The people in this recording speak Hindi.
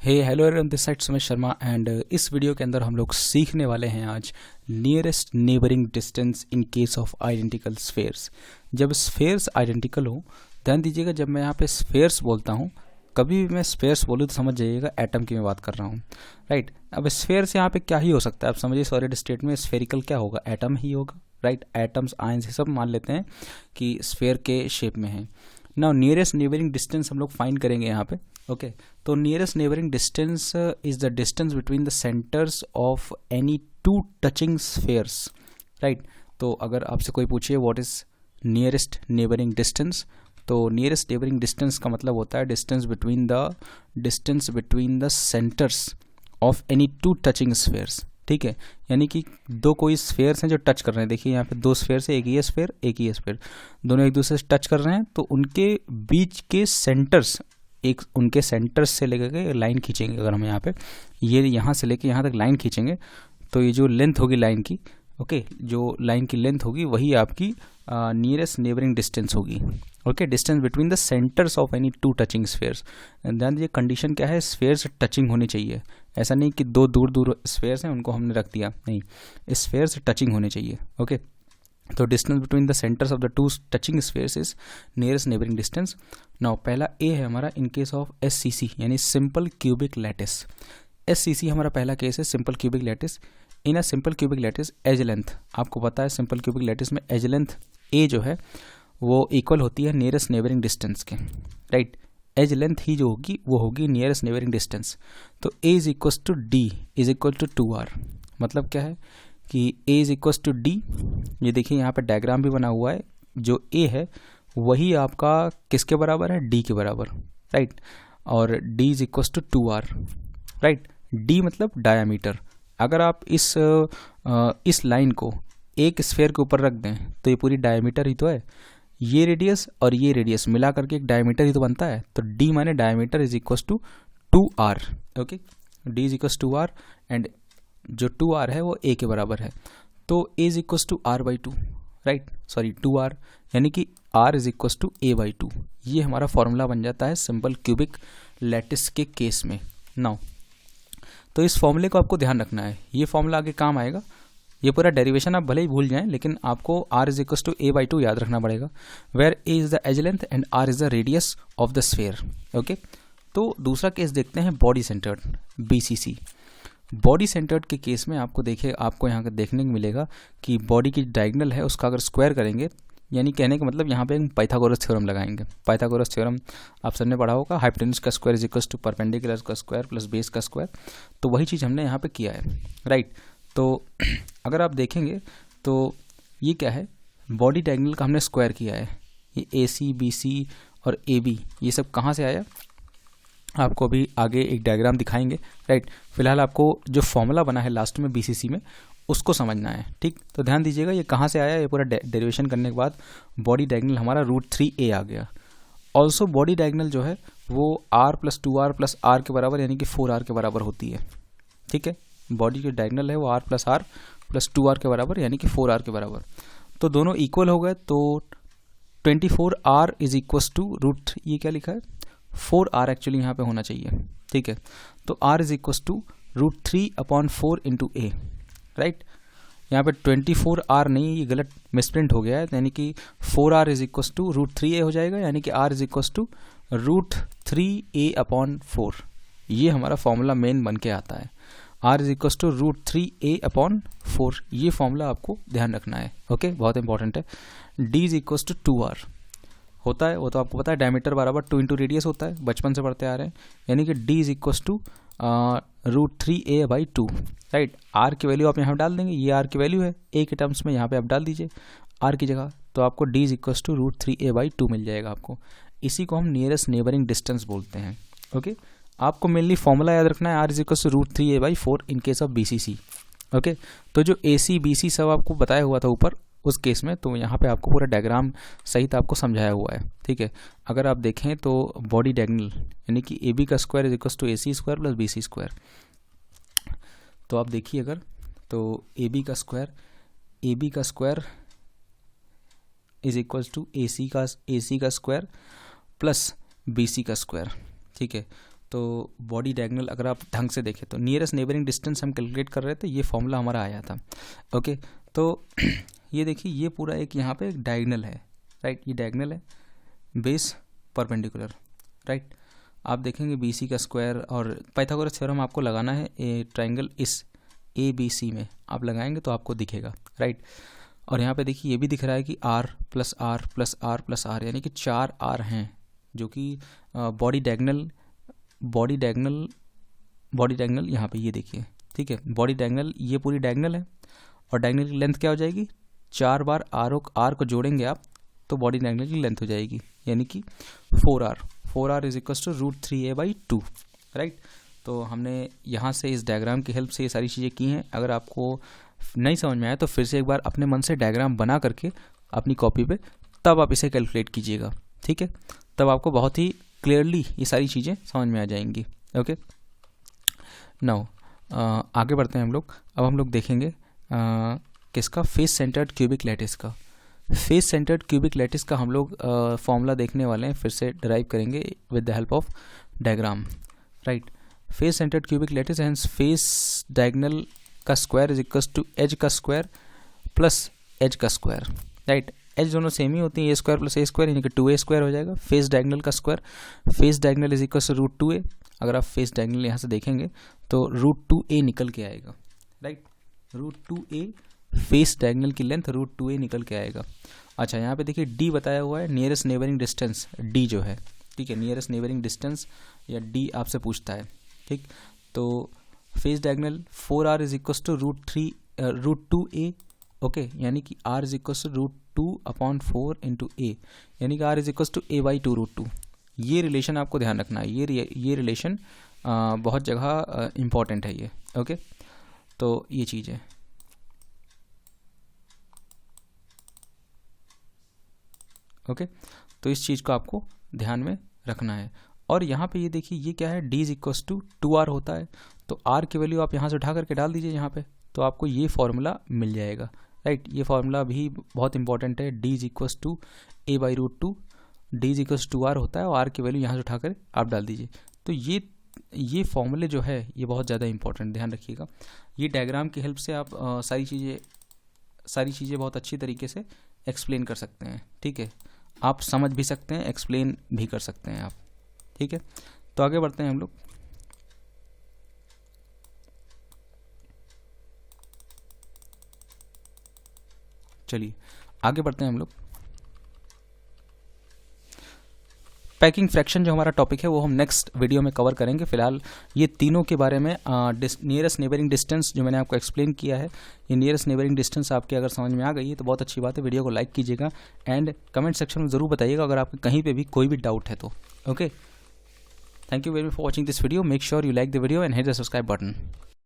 Hello everyone, this side Sumit Sharma and इस वीडियो के अंदर हम लोग सीखने वाले हैं आज nearest neighbouring distance in case of identical spheres. जब स्फेयर्स आइडेंटिकल हो, ध्यान दीजिएगा, जब मैं यहाँ पे स्फेयर्स बोलता हूँ, कभी भी मैं स्फेयर्स बोलूँ तो समझ जाइएगा एटम की मैं बात कर रहा हूँ, राइट। अब स्फेयर्स यहाँ पे क्या ही हो सकता है, आप समझिए सॉलिड स्टेट में स्फेरिकल क्या होगा, एटम ही होगा, राइट। एटम्स आयंस ये सब मान लेते हैं कि स्फेयर के शेप में है। नाउ नियरेस्ट नेबरिंग डिस्टेंस हम लोग फाइंड करेंगे यहाँ पे, ओके। तो nearest neighbouring distance is the distance between the centres of any two touching spheres, right. तो अगर आपसे कोई पूछे what is nearest neighbouring distance, तो नियरेस्ट नेबरिंग डिस्टेंस का मतलब होता है distance between the centres of any two touching spheres, ठीक है। यानी कि दो कोई स्फेयर्स हैं जो टच कर रहे हैं, देखिए यहाँ पे दो स्फेयर्स है, एक ही स्फेयर एक ही स्फेयर, दोनों एक दूसरे से टच कर रहे हैं, तो उनके बीच के सेंटर्स, एक उनके सेंटर्स से लेकर के लाइन खींचेंगे। अगर हम यहाँ पे ये यहाँ से लेकर यहाँ तक लाइन खींचेंगे तो ये जो लेंथ होगी लाइन की, ओके, जो लाइन की लेंथ होगी वही आपकी नियरेस्ट नेबरिंग डिस्टेंस होगी, okay. Distance between the centres of any two touching spheres. ध्यान दीजिए कंडीशन क्या है, स्फेयर्स टचिंग होनी चाहिए, ऐसा नहीं कि दो दूर दूर स्फेयर्स हैं उनको हमने रख दिया, नहीं, स्फेयर्स टचिंग होने चाहिए, ओके। तो distance between the centres of the two touching spheres is nearest neighbouring distance. Now पहला ए है हमारा इन केस ऑफ एससीसी यानी सिंपल क्यूबिक लैटिस। एससीसी हमारा पहला केस है, simple cubic lattice. In a simple cubic lattice edge length, आपको पता है सिंपल क्यूबिक लैटिस में एज लेंथ ए जो है वो इक्वल होती है नियरेस्ट नेबरिंग डिस्टेंस के, राइट। एज लेंथ ही जो होगी वो होगी नियरेस्ट नेबरिंग डिस्टेंस। तो A is equal to D is equal to 2r। मतलब क्या है कि a is equal to D, ये देखिए यहाँ पे डायग्राम भी बना हुआ है, जो a है वही आपका किसके बराबर है, d के बराबर, राइट। और d is equal to 2r, right. d मतलब डायामीटर। अगर आप इस लाइन को एक स्फेयर के ऊपर रख दें तो ये पूरी डायामीटर ही तो है, ये रेडियस और ये रेडियस मिला करके एक डायमीटर ही तो बनता है। तो d माने diameter is equal to 2r, okay. d is equal to 2r and जो 2r है वो a के बराबर है, तो a is equal to r by 2, right, sorry 2r, यानी कि r is equal to a by 2। ये हमारा फॉर्मूला बन जाता है सिंपल क्यूबिक लैटिस के केस में। नाउ तो इस फॉर्मूले को आपको ध्यान रखना है, ये फॉर्मूला आगे काम आएगा। ये पूरा डेरिवेशन आप भले ही भूल जाएं, लेकिन आपको r is equal to a by 2 याद रखना पड़ेगा, where a is the edge length and r is the radius of the sphere, okay. तो दूसरा केस देखते हैं body centred BCC। Body centred के केस में आपको यहाँ देखने को मिलेगा कि बॉडी की डायगोनल है उसका अगर स्क्वायर करेंगे, यानी कहने का मतलब यहाँ पे हम पाइथागोरस थ्योरम लगाएंगे। पाइथागोरस थ्योरम आप सबने पढ़ा होगा, हाइपोटेन्यूज का square is equal to perpendicular का स्क्वायर प्लस बेस का स्क्वायर, तो वही चीज़ हमने यहाँ पे किया है, राइट। तो अगर आप देखेंगे तो ये क्या है, बॉडी डायगोनल का हमने स्क्वायर किया है। ये AC BC और AB ये सब कहाँ से आया, आपको अभी आगे एक डायग्राम दिखाएंगे, राइट। फिलहाल आपको जो फॉर्मूला बना है लास्ट में BCC में उसको समझना है, ठीक। तो ध्यान दीजिएगा ये कहाँ से आया, ये पूरा डेरिवेशन करने के बाद बॉडी डायगोनल हमारा √3a आ गया। ऑल्सो बॉडी डायगोनल जो है वो r plus 2r plus r के बराबर यानी कि 4r के बराबर होती है, ठीक है। बॉडी की डायगोनल है वो r प्लस 2r के बराबर यानी कि 4r के बराबर, तो दोनों इक्वल हो गए। तो 24r is equal to root, ये क्या लिखा है 4r एक्चुअली यहाँ पे होना चाहिए, ठीक है। तो r is equal to √3/4 into a, right. यहाँ पे 24r नहीं, ये गलत मिसप्रिंट हो गया है, यानी कि 4r is equal to √3a हो जाएगा, यानी कि r is equal to √3a/4। ये हमारा फॉर्मूला मेन बन के आता है, r is equal to √3a/4। ये फॉर्मूला आपको ध्यान रखना है, ओके, बहुत इंपॉर्टेंट है। d is equal to 2r होता है, वो तो आपको पता है, डायमीटर बराबर 2 इंटू रेडियस होता है, बचपन से पढ़ते आ रहे हैं, यानी कि d is equal to √3a/2, right. r की वैल्यू आप यहाँ डाल देंगे, ये r की वैल्यू है a के टर्म्स में, यहाँ पे आप डाल दीजिए r की जगह, तो आपको d is equal to √3a/2 मिल जाएगा आपको। इसी को हम नियरेस्ट नेबरिंग डिस्टेंस बोलते हैं, ओके। आपको मेनली फॉर्मूला याद रखना है, r is equal to √3a/4 in case of BCC, okay. तो जो AC BC सब आपको बताया हुआ था ऊपर उस केस में, तो यहाँ पे आपको पूरा डायग्राम सहित आपको समझाया हुआ है, ठीक है। अगर आप देखें तो बॉडी डायगोनल यानी कि AB का square is equal to AC square plus BC square, तो आप देखिए अगर तो AB का square is equal to AC का स्क्वायर प्लस BC का स्क्वायर, ठीक है। तो बॉडी डायगोनल अगर आप ढंग से देखें तो नियरेस्ट नेबरिंग डिस्टेंस हम कैलकुलेट कर रहे थे, ये फॉर्मूला हमारा आया था। ओके, तो ये देखिए ये पूरा एक यहाँ पे एक डायगोनल है, राइट, ये डायगोनल है, बेस परपेंडिकुलर, राइट। आप देखेंगे BC का स्क्वायर और पाइथागोरस थ्योरम आपको लगाना है ट्राइंगल इस ABC में, आप लगाएंगे तो आपको दिखेगा, राइट। और यहाँ पे देखिए ये भी दिख रहा है कि R plus R plus R plus R, यानी कि 4 R हैं जो कि बॉडी डायगोनल यहाँ पे ये देखिए, ठीक है, बॉडी डायगोनल ये पूरी डायगोनल है और डायगोनल की लेंथ क्या हो जाएगी, 4 बार R को जोड़ेंगे आप तो बॉडी डायगोनल की लेंथ हो जाएगी, यानी कि 4R is equal to √3a/2, right. तो हमने यहाँ से इस डायग्राम की हेल्प से ये सारी चीज़ें की हैं। अगर आपको नहीं समझ में आया तो फिर से एक बार अपने मन से डायग्राम बना करके अपनी कॉपी पे तब आप इसे कैलकुलेट कीजिएगा, ठीक है, तब आपको बहुत ही क्लियरली ये सारी चीज़ें समझ में आ जाएंगी। ओके, नाउ आगे बढ़ते हैं हम लोग। अब हम लोग देखेंगे किसका, फेस सेंटर्ड क्यूबिक लैटिस का। फेस सेंटर्ड क्यूबिक लैटिस का हम लोग फॉर्मूला देखने वाले हैं, फिर से डिराइव करेंगे with the help of diagram, right. Face centred cubic lattice hence face diagonal का square is equal to edge का स्क्वायर प्लस एज का स्क्वायर, राइट। एज दोनों सेम ही होती हैं, A² प्लस A² यानी कि 2A² हो जाएगा। फेस डायगोनल का square, face diagonal is equal to √2a, अगर आप फेस डायगोनल यहाँ से देखेंगे तो √2a निकल के आएगा, राइट। √2a फेस डायगोनल की लेंथ √2a निकल के आएगा। अच्छा, यहाँ पे देखिए D बताया हुआ है, नियरेस्ट नेबरिंग डिस्टेंस D जो है, ठीक है, नियरेस्ट नेबरिंग डिस्टेंस या D आपसे पूछता है, ठीक। तो face diagonal 4R is equal to √2a, okay, यानी कि R is equal to √2/4 into A, यानी कि R is equal to A/2 √2। ये रिलेशन आपको ध्यान रखना है, ये रिलेशन बहुत जगह इम्पॉर्टेंट है ये, ओके। तो ये चीज़ है, ओके। तो इस चीज़ को आपको ध्यान में रखना है। और यहाँ पे ये देखिए ये क्या है, D is equal to 2R होता है, तो R की वैल्यू आप यहाँ से उठा करके डाल दीजिए यहाँ पे, तो आपको ये फॉर्मूला मिल जाएगा, राइट। ये फॉर्मूला भी बहुत इंपॉर्टेंट है, D is equal to A/√2, D is equal to 2R होता है और R की वैल्यू यहाँ से उठाकर आप डाल दीजिए। तो ये फॉर्मूले जो है ये बहुत ज़्यादा इंपॉर्टेंट, ध्यान रखिएगा। ये डायग्राम की हेल्प से आप सारी चीज़ें बहुत अच्छी तरीके से एक्सप्लेन कर सकते हैं, ठीक है। आप समझ भी सकते हैं, एक्सप्लेन भी कर सकते हैं आप, ठीक है। तो आगे बढ़ते हैं हम लोग। चलिए आगे बढ़ते हैं हम लोग। पैकिंग फ्रैक्शन जो हमारा टॉपिक है वो हम नेक्स्ट वीडियो में कवर करेंगे। फिलहाल ये तीनों के बारे में नियरेस्ट नेबरिंग डिस्टेंस जो मैंने आपको एक्सप्लेन किया है, ये नियरेस्ट नेबरिंग डिस्टेंस आपके अगर समझ में आ गई है तो बहुत अच्छी बात है। वीडियो को लाइक कीजिएगा एंड कमेंट सेक्शन में ज़रूर बताइएगा अगर आपको कहीं पे भी कोई भी डाउट है तो। Okay, thank you very much for watching this video. Make sure you like the video and hit the subscribe button.